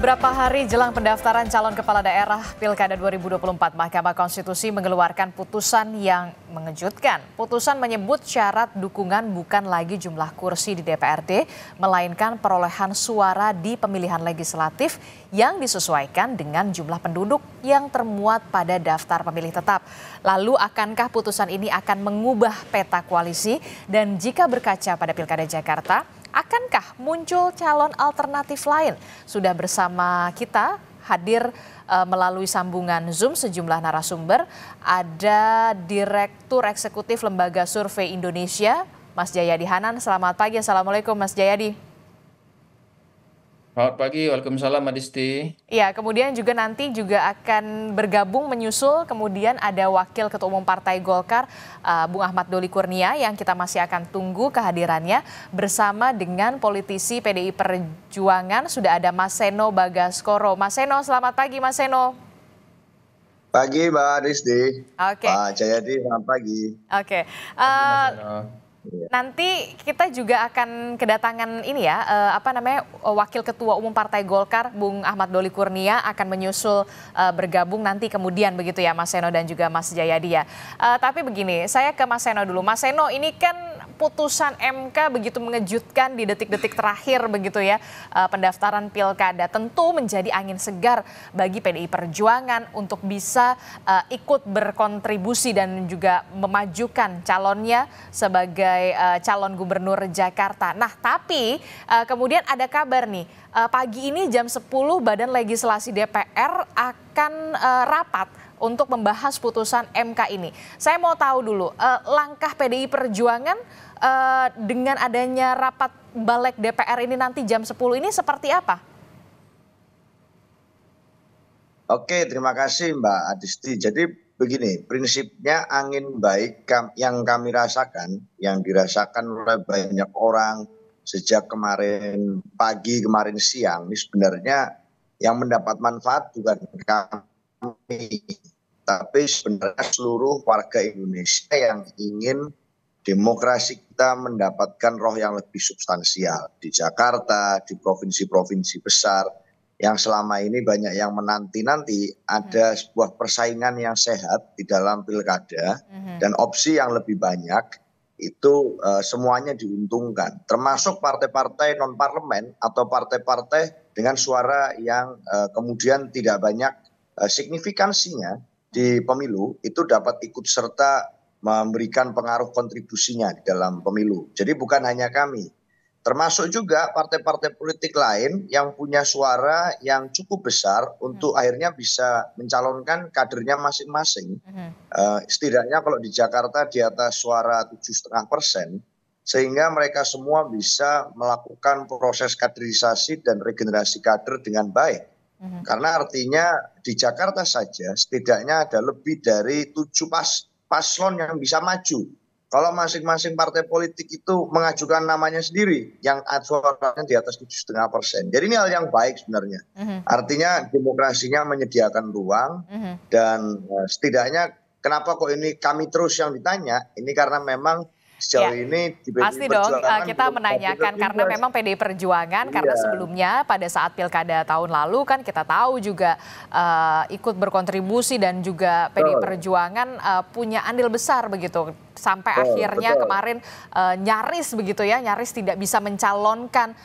Beberapa hari jelang pendaftaran calon kepala daerah Pilkada 2024, Mahkamah Konstitusi mengeluarkan putusan yang mengejutkan. Putusan menyebut syarat dukungan bukan lagi jumlah kursi di DPRD, melainkan perolehan suara di pemilihan legislatif yang disesuaikan dengan jumlah penduduk yang termuat pada daftar pemilih tetap. Lalu akankah putusan ini akan mengubah peta koalisi? Dan jika berkaca pada Pilkada Jakarta, akankah muncul calon alternatif lain? Sudah bersama kita hadir melalui sambungan Zoom sejumlah narasumber. Ada Direktur Eksekutif Lembaga Survei Indonesia, Mas Jayadi Hanan. Selamat pagi, Assalamualaikum Mas Jayadi. Selamat pagi, waalaikumsalam Adisti. Ya, kemudian juga nanti akan bergabung menyusul, kemudian ada Wakil Ketua Umum Partai Golkar, Bung Ahmad Doli Kurnia, yang kita masih akan tunggu kehadirannya, bersama dengan politisi PDI Perjuangan, sudah ada Mas Seno Bagaskoro. Mas Seno, selamat pagi Mas Seno. Pagi Mbak Adisti. Oke. Pak Jayadi, selamat pagi. Oke. Mas Seno. Nanti kita juga akan kedatangan ini ya, Wakil Ketua Umum Partai Golkar, Bung Ahmad Doli Kurnia, akan menyusul bergabung nanti kemudian begitu ya Mas Seno dan juga Mas Jayadi ya. Tapi begini, saya ke Mas Seno dulu. Mas Seno, ini kan putusan MK begitu mengejutkan di detik-detik terakhir begitu ya, pendaftaran Pilkada. Tentu menjadi angin segar bagi PDI Perjuangan untuk bisa ikut berkontribusi dan juga memajukan calonnya sebagai calon gubernur Jakarta. Nah, tapi kemudian ada kabar nih, pagi ini jam 10 Badan Legislasi DPR akan rapat untuk membahas putusan MK ini. Saya mau tahu dulu, langkah PDI Perjuangan dengan adanya rapat balik DPR ini nanti jam 10 ini seperti apa? Oke, terima kasih Mbak Adisti. Jadi begini, prinsipnya angin baik yang kami rasakan, yang dirasakan oleh banyak orang sejak kemarin pagi, kemarin siang, ini sebenarnya yang mendapat manfaat bukan kami, tapi sebenarnya seluruh warga Indonesia yang ingin demokrasi kita mendapatkan roh yang lebih substansial di Jakarta, di provinsi-provinsi besar yang selama ini banyak yang menanti-nanti ada sebuah persaingan yang sehat di dalam pilkada dan opsi yang lebih banyak itu semuanya diuntungkan, termasuk partai-partai non-parlemen atau partai-partai dengan suara yang kemudian tidak banyak signifikansinya di pemilu itu dapat ikut serta memberikan pengaruh kontribusinya di dalam pemilu. Jadi bukan hanya kami, termasuk juga partai-partai politik lain yang punya suara yang cukup besar untuk akhirnya bisa mencalonkan kadernya masing-masing. Setidaknya kalau di Jakarta di atas suara 7,5%, sehingga mereka semua bisa melakukan proses kaderisasi dan regenerasi kader dengan baik. Karena artinya di Jakarta saja setidaknya ada lebih dari 7 paslon yang bisa maju. Kalau masing-masing partai politik itu mengajukan namanya sendiri yang suaranya di atas 7,5%. Jadi ini hal yang baik sebenarnya. Artinya demokrasinya menyediakan ruang dan setidaknya kenapa kok ini kami terus yang ditanya, ini karena memang sejauh ini di PDI pasti dong kita belum menanyakan karena memang PDI Perjuangan karena sebelumnya pada saat Pilkada tahun lalu kan kita tahu juga ikut berkontribusi dan juga PDI Perjuangan punya andil besar begitu sampai akhirnya kemarin nyaris begitu ya, nyaris tidak bisa mencalonkan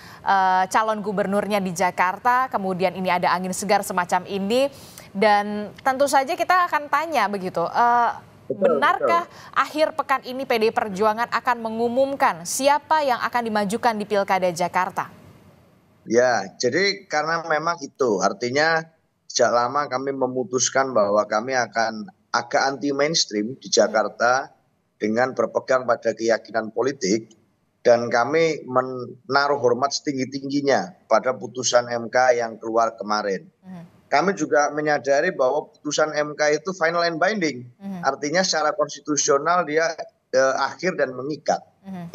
calon gubernurnya di Jakarta. Kemudian ini ada angin segar semacam ini dan tentu saja kita akan tanya begitu. Benarkah akhir pekan ini PDI Perjuangan akan mengumumkan siapa yang akan dimajukan di Pilkada Jakarta? Ya, jadi karena memang itu artinya sejak lama kami memutuskan bahwa kami akan agak anti mainstream di Jakarta dengan berpegang pada keyakinan politik dan kami menaruh hormat setinggi-tingginya pada putusan MK yang keluar kemarin. Kami juga menyadari bahwa putusan MK itu final and binding. Artinya secara konstitusional dia akhir dan mengikat.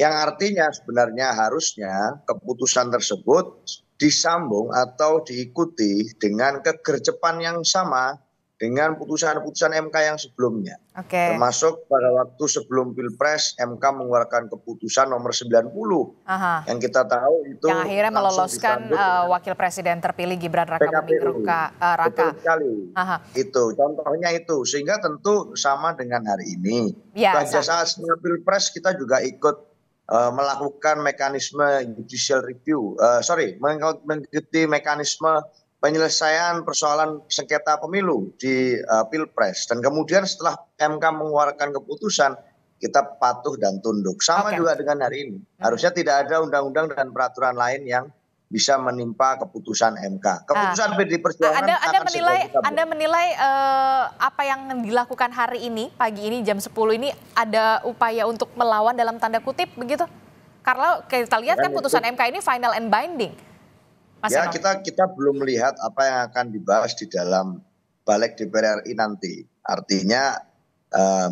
Yang artinya sebenarnya harusnya keputusan tersebut disambung atau diikuti dengan kegercepan yang sama dengan putusan-putusan MK yang sebelumnya. Oke. Termasuk pada waktu sebelum Pilpres MK mengeluarkan keputusan nomor 90 Aha. yang kita tahu itu Yang akhirnya langsung meloloskan disambut dengan Wakil Presiden terpilih Gibran Rakabuming PKPU. Raka. Betul sekali. Aha. Itu contohnya itu, sehingga tentu sama dengan hari ini. Ya, Pada saat Pilpres kita juga ikut melakukan mekanisme judicial review, mengikuti mekanisme penyelesaian persoalan sengketa pemilu di Pilpres, dan kemudian setelah MK mengeluarkan keputusan kita patuh dan tunduk. Sama juga dengan hari ini. Harusnya tidak ada undang-undang dan peraturan lain yang bisa menimpa keputusan MK. Keputusan PD Perjuangan Anda menilai apa yang dilakukan hari ini, pagi ini jam 10 ini ada upaya untuk melawan dalam tanda kutip begitu? Karena kita lihat kan putusan MK ini final and binding. Mas ya, kita belum melihat apa yang akan dibahas di dalam balik DPR RI nanti. Artinya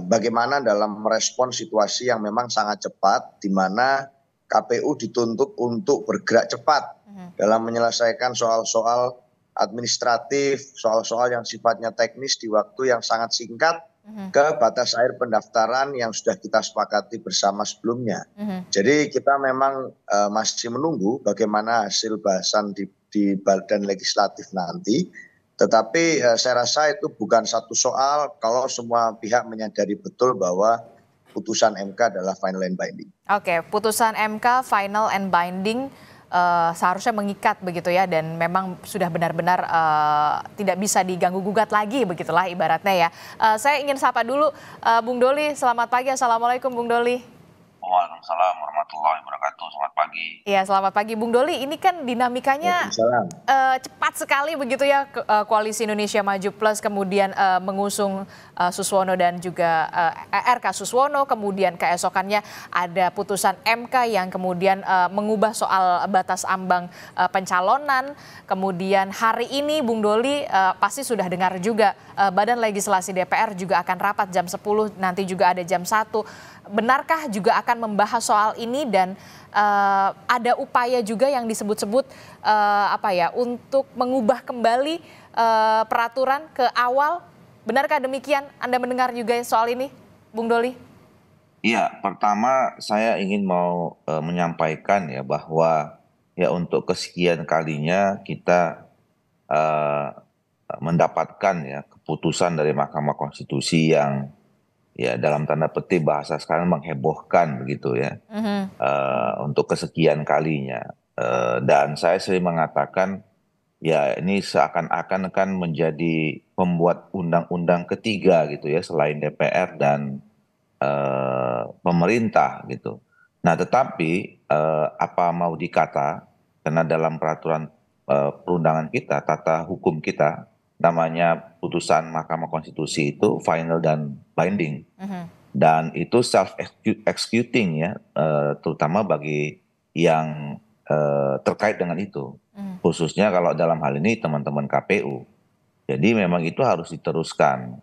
bagaimana dalam merespon situasi yang memang sangat cepat, di mana KPU dituntut untuk bergerak cepat dalam menyelesaikan soal-soal administratif, soal-soal yang sifatnya teknis di waktu yang sangat singkat ke batas akhir pendaftaran yang sudah kita sepakati bersama sebelumnya. Jadi kita memang masih menunggu bagaimana hasil bahasan di Badan Legislatif nanti. Tetapi saya rasa itu bukan satu soal kalau semua pihak menyadari betul bahwa putusan MK adalah final and binding. Oke, putusan MK final and binding seharusnya mengikat begitu ya, dan memang sudah benar-benar tidak bisa diganggu gugat lagi begitulah ibaratnya ya. Saya ingin sapa dulu Bung Doli. Selamat pagi. Assalamualaikum Bung Doli. Waalaikumsalam warahmatullahi wabarakatuh. Selamat pagi. Iya, selamat pagi Bung Doli. Ini kan dinamikanya cepat sekali begitu ya, Koalisi Indonesia Maju Plus kemudian mengusung Suswono dan juga RK Suswono, kemudian keesokannya ada putusan MK yang kemudian mengubah soal batas ambang pencalonan. Kemudian hari ini Bung Doli pasti sudah dengar juga Badan Legislasi DPR juga akan rapat jam 10, nanti juga ada jam 1. Benarkah juga akan membahas soal ini dan ada upaya juga yang disebut-sebut untuk mengubah kembali peraturan ke awal? Benarkah demikian? Anda mendengar juga soal ini, Bung Doli? Iya, pertama saya ingin menyampaikan ya bahwa ya untuk kesekian kalinya kita mendapatkan ya keputusan dari Mahkamah Konstitusi yang ya dalam tanda petik bahasa sekarang menghebohkan begitu ya, untuk kesekian kalinya. Dan saya sering mengatakan ya ini seakan-akan kan menjadi pembuat undang-undang ketiga gitu ya selain DPR dan pemerintah gitu. Nah tetapi apa mau dikata, karena dalam peraturan perundangan kita, tata hukum kita, namanya putusan Mahkamah Konstitusi itu final dan binding, dan itu self executing ya, terutama bagi yang terkait dengan itu, khususnya kalau dalam hal ini teman-teman KPU. Jadi memang itu harus diteruskan.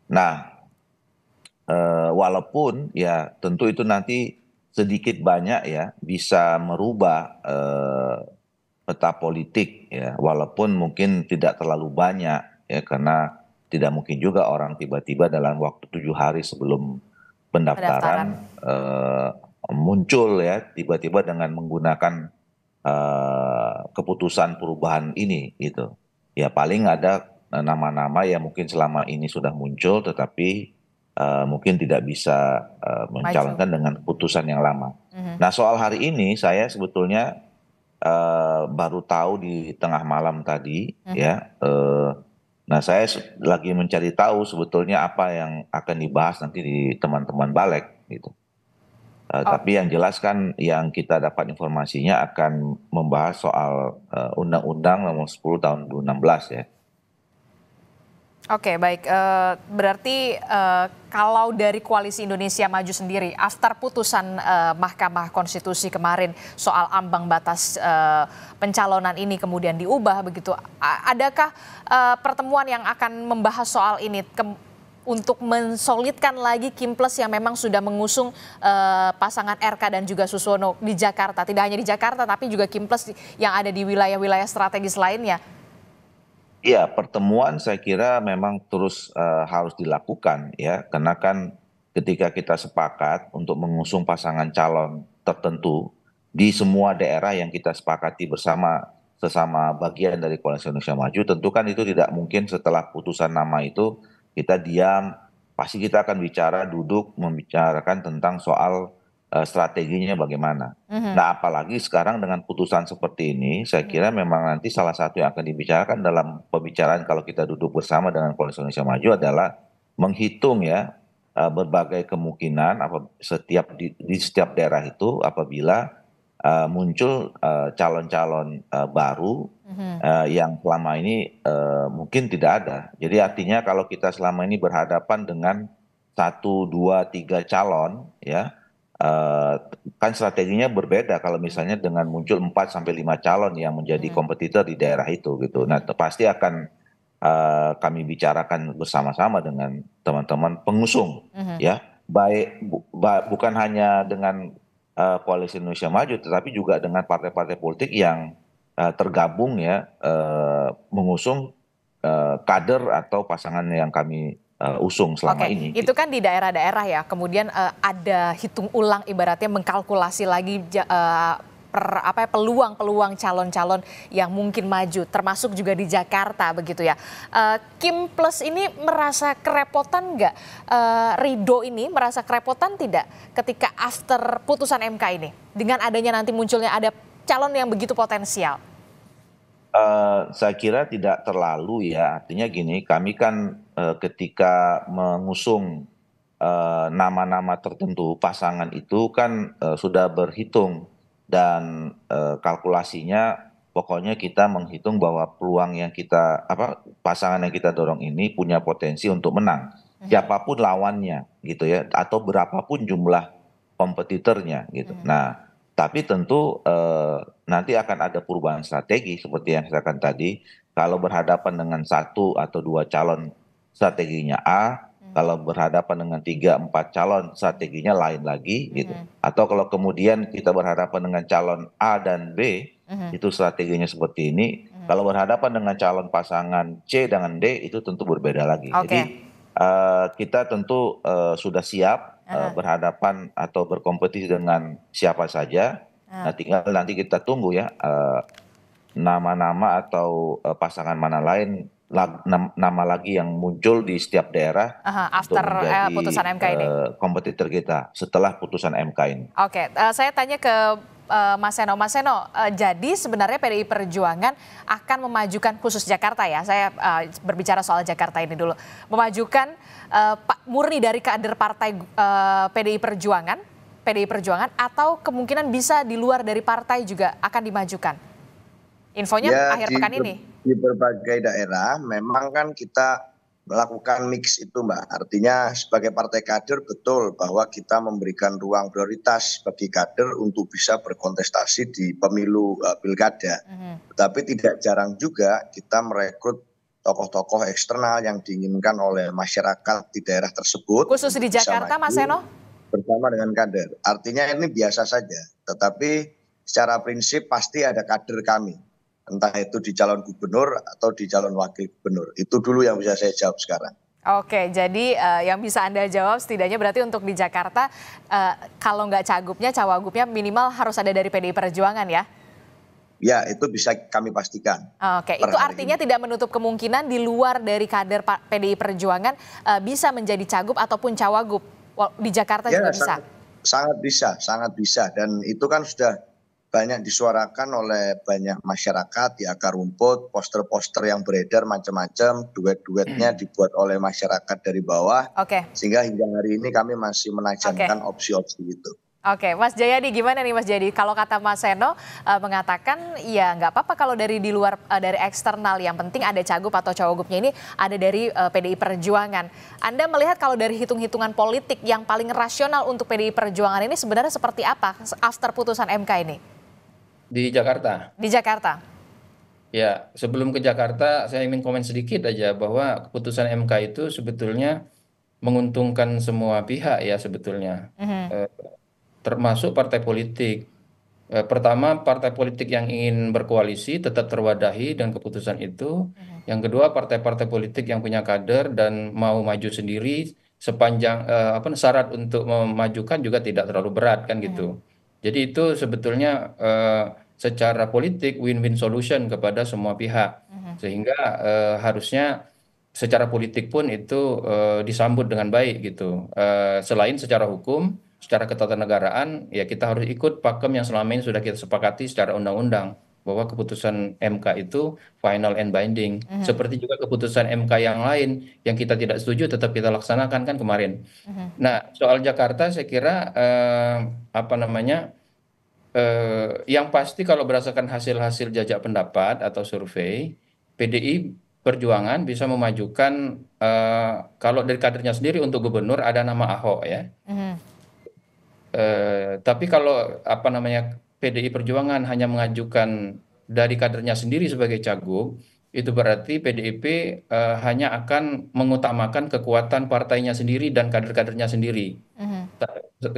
Nah, walaupun ya tentu itu nanti sedikit banyak ya bisa merubah peta politik ya, walaupun mungkin tidak terlalu banyak ya, karena tidak mungkin juga orang tiba-tiba dalam waktu 7 hari sebelum pendaftaran muncul ya tiba-tiba dengan menggunakan keputusan perubahan ini gitu. Ya paling ada nama-nama yang mungkin selama ini sudah muncul tetapi mungkin tidak bisa mencalonkan dengan keputusan yang lama. Nah soal hari ini saya sebetulnya baru tahu di tengah malam tadi ya. Nah saya lagi mencari tahu sebetulnya apa yang akan dibahas nanti di teman-teman balik gitu. Tapi yang jelas kan yang kita dapat informasinya akan membahas soal Undang-Undang Nomor 10 Tahun 2016 ya. Oke, baik. Berarti kalau dari Koalisi Indonesia Maju sendiri, after putusan Mahkamah Konstitusi kemarin soal ambang batas pencalonan ini kemudian diubah begitu, adakah pertemuan yang akan membahas soal ini untuk mensolidkan lagi Kim Plus yang memang sudah mengusung pasangan RK dan juga Suswono di Jakarta? Tidak hanya di Jakarta, tapi juga Kim Plus yang ada di wilayah-wilayah strategis lainnya. Iya, pertemuan saya kira memang terus harus dilakukan ya, karena kan ketika kita sepakat untuk mengusung pasangan calon tertentu di semua daerah yang kita sepakati bersama sesama bagian dari Koalisi Indonesia Maju, tentu kan itu tidak mungkin setelah putusan nama itu kita diam, pasti kita akan bicara, duduk membicarakan tentang soal strateginya bagaimana. Mhm. Nah, apalagi sekarang dengan putusan seperti ini, saya kira memang nanti salah satu yang akan dibicarakan dalam pembicaraan kalau kita duduk bersama dengan Koalisi Indonesia Maju adalah menghitung ya berbagai kemungkinan di setiap daerah itu apabila muncul calon-calon baru Mhm. yang selama ini mungkin tidak ada. Jadi artinya kalau kita selama ini berhadapan dengan satu, dua, tiga calon ya eh, kan strateginya berbeda kalau misalnya dengan muncul 4 sampai 5 calon yang menjadi Mhm. kompetitor di daerah itu gitu. Nah, pasti akan kami bicarakan bersama-sama dengan teman-teman pengusung Mhm. ya. Bukan hanya dengan Koalisi Indonesia Maju tetapi juga dengan partai-partai politik yang tergabung ya mengusung kader atau pasangan yang kami usung selama Oke, ini itu gitu. kan di daerah-daerah ya. Kemudian ada hitung ulang, ibaratnya mengkalkulasi lagi apa ya, peluang-peluang calon-calon yang mungkin maju, termasuk juga di Jakarta begitu ya. Kim Plus ini merasa kerepotan nggak? Ridho ini merasa kerepotan tidak ketika after putusan MK ini dengan adanya nanti munculnya ada calon yang begitu potensial? Saya kira tidak terlalu ya, artinya gini, kami kan ketika mengusung nama-nama tertentu, pasangan itu kan sudah berhitung dan kalkulasinya pokoknya kita menghitung bahwa peluang yang kita, pasangan yang kita dorong ini punya potensi untuk menang. Mhm. Siapapun lawannya gitu ya, atau berapapun jumlah kompetitornya gitu. Mhm. Nah, tapi tentu nanti akan ada perubahan strategi seperti yang saya katakan tadi. Kalau berhadapan dengan satu atau dua calon strateginya A, Mhm. kalau berhadapan dengan tiga empat calon strateginya lain lagi gitu. Mhm. Atau kalau kemudian kita berhadapan dengan calon A dan B, Mhm. itu strateginya seperti ini. Mhm. Kalau berhadapan dengan calon pasangan C dengan D, itu tentu berbeda lagi. Jadi Oke. kita tentu sudah siap Aha. berhadapan atau berkompetisi dengan siapa saja. Nah, Aha. tinggal nanti kita tunggu ya nama-nama atau pasangan mana lain nama lagi yang muncul di setiap daerah Aha, untuk after menjadi putusan MK ini. kompetitor kita setelah putusan MK ini. Oke, saya tanya ke Mas Seno. Mas Seno, jadi sebenarnya PDI Perjuangan akan memajukan khusus Jakarta ya. Saya berbicara soal Jakarta ini dulu. Memajukan murni dari kader partai PDI Perjuangan atau kemungkinan bisa di luar dari partai juga akan dimajukan. Infonya Ya akhir pekan ini. di berbagai daerah memang kan kita melakukan mix itu Mbak. Artinya sebagai partai kader betul bahwa kita memberikan ruang prioritas bagi kader untuk bisa berkontestasi di pemilu pilkada. Mhm. Tetapi tidak jarang juga kita merekrut tokoh-tokoh eksternal yang diinginkan oleh masyarakat di daerah tersebut Khusus untuk di bisa Jakarta, Mas maju Seno? bersama dengan kader. Artinya ini biasa saja, tetapi secara prinsip pasti ada kader kami. Entah itu di calon gubernur atau di calon wakil gubernur. Itu dulu yang bisa saya jawab sekarang. Oke, jadi yang bisa Anda jawab setidaknya berarti untuk di Jakarta, kalau nggak cagupnya, cawagupnya minimal harus ada dari PDI Perjuangan ya? Ya, itu bisa kami pastikan. Oke, Per itu hari artinya ini. tidak menutup kemungkinan di luar dari kader PDI Perjuangan bisa menjadi cagup ataupun cawagup. Di Jakarta Ya, juga bisa? sangat bisa. Dan itu kan sudah banyak disuarakan oleh banyak masyarakat di akar rumput, poster-poster yang beredar macam-macam, duet-duetnya dibuat oleh masyarakat dari bawah, Oke, sehingga hingga hari ini kami masih oke. menajamkan opsi-opsi itu. Oke, Mas Jayadi gimana nih Mas Jayadi? Kalau kata Mas Seno mengatakan ya nggak apa-apa kalau dari di luar dari eksternal, yang penting ada cagup atau cawagupnya ini ada dari PDI Perjuangan. Anda melihat kalau dari hitung-hitungan politik yang paling rasional untuk PDI Perjuangan ini sebenarnya seperti apa after putusan MK ini Di Jakarta. di Jakarta? Ya, sebelum ke Jakarta, saya ingin komen sedikit aja bahwa keputusan MK itu sebetulnya menguntungkan semua pihak ya sebetulnya. Mhm. Eh, Termasuk partai politik. Pertama, partai politik yang ingin berkoalisi tetap terwadahi dengan keputusan itu. Yang kedua, partai-partai politik yang punya kader dan mau maju sendiri sepanjang syarat untuk memajukan juga tidak terlalu berat kan gitu. Jadi itu sebetulnya secara politik win-win solution kepada semua pihak. Sehingga harusnya secara politik pun itu disambut dengan baik gitu. Selain secara hukum, secara ketatanegaraan, ya kita harus ikut pakem yang selama ini sudah kita sepakati secara undang-undang bahwa keputusan MK itu final and binding. Seperti juga keputusan MK yang lain yang kita tidak setuju tetap kita laksanakan kan kemarin. Nah, soal Jakarta saya kira yang pasti kalau berdasarkan hasil-hasil jajak pendapat atau survei, PDI Perjuangan bisa memajukan kalau dari kadernya sendiri untuk gubernur ada nama Ahok ya. Tapi kalau PDI Perjuangan hanya mengajukan dari kadernya sendiri sebagai cagup, itu berarti PDIP hanya akan mengutamakan kekuatan partainya sendiri dan kader-kadernya sendiri.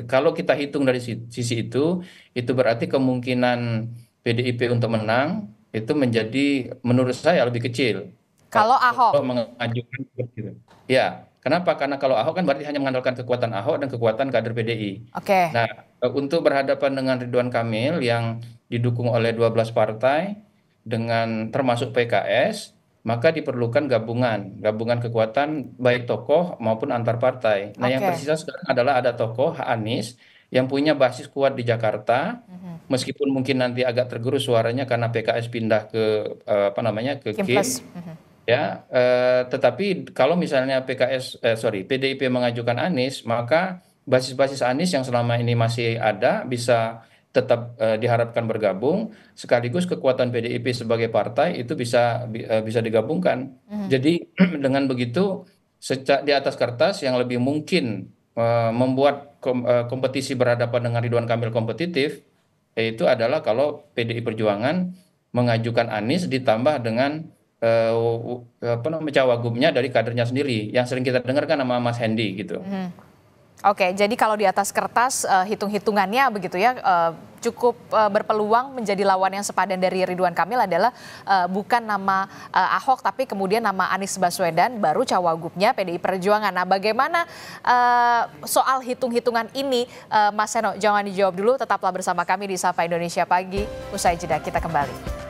Kalau kita hitung dari sisi itu berarti kemungkinan PDIP untuk menang itu menjadi menurut saya lebih kecil. Kalau Ahok mengajukan gitu. Ya, kenapa? Karena kalau Ahok kan berarti hanya mengandalkan kekuatan Ahok dan kekuatan kader PDI. Oke. Nah, untuk berhadapan dengan Ridwan Kamil yang didukung oleh 12 partai dengan termasuk PKS, maka diperlukan gabungan kekuatan baik tokoh maupun antar partai. Nah, yang tersisa sekarang adalah ada tokoh Anies yang punya basis kuat di Jakarta, meskipun mungkin nanti agak tergerus suaranya karena PKS pindah ke ke KIM. Ya, tetapi kalau misalnya PDIP mengajukan Anies, maka basis-basis Anies yang selama ini masih ada bisa tetap diharapkan bergabung, sekaligus kekuatan PDIP sebagai partai itu bisa digabungkan. Jadi dengan begitu di atas kertas yang lebih mungkin membuat kompetisi berhadapan dengan Ridwan Kamil kompetitif, itu adalah kalau PDI Perjuangan mengajukan Anies ditambah dengan cawagupnya dari kadernya sendiri yang sering kita dengar kan nama Mas Hendi gitu. Oke, jadi kalau di atas kertas hitung-hitungannya begitu ya cukup berpeluang menjadi lawan yang sepadan dari Ridwan Kamil adalah bukan nama Ahok tapi kemudian nama Anies Baswedan baru cawagupnya PDI Perjuangan. Nah, bagaimana soal hitung-hitungan ini Mas Seno? Jangan dijawab dulu, tetaplah bersama kami di Sapa Indonesia Pagi. Usai jeda kita kembali.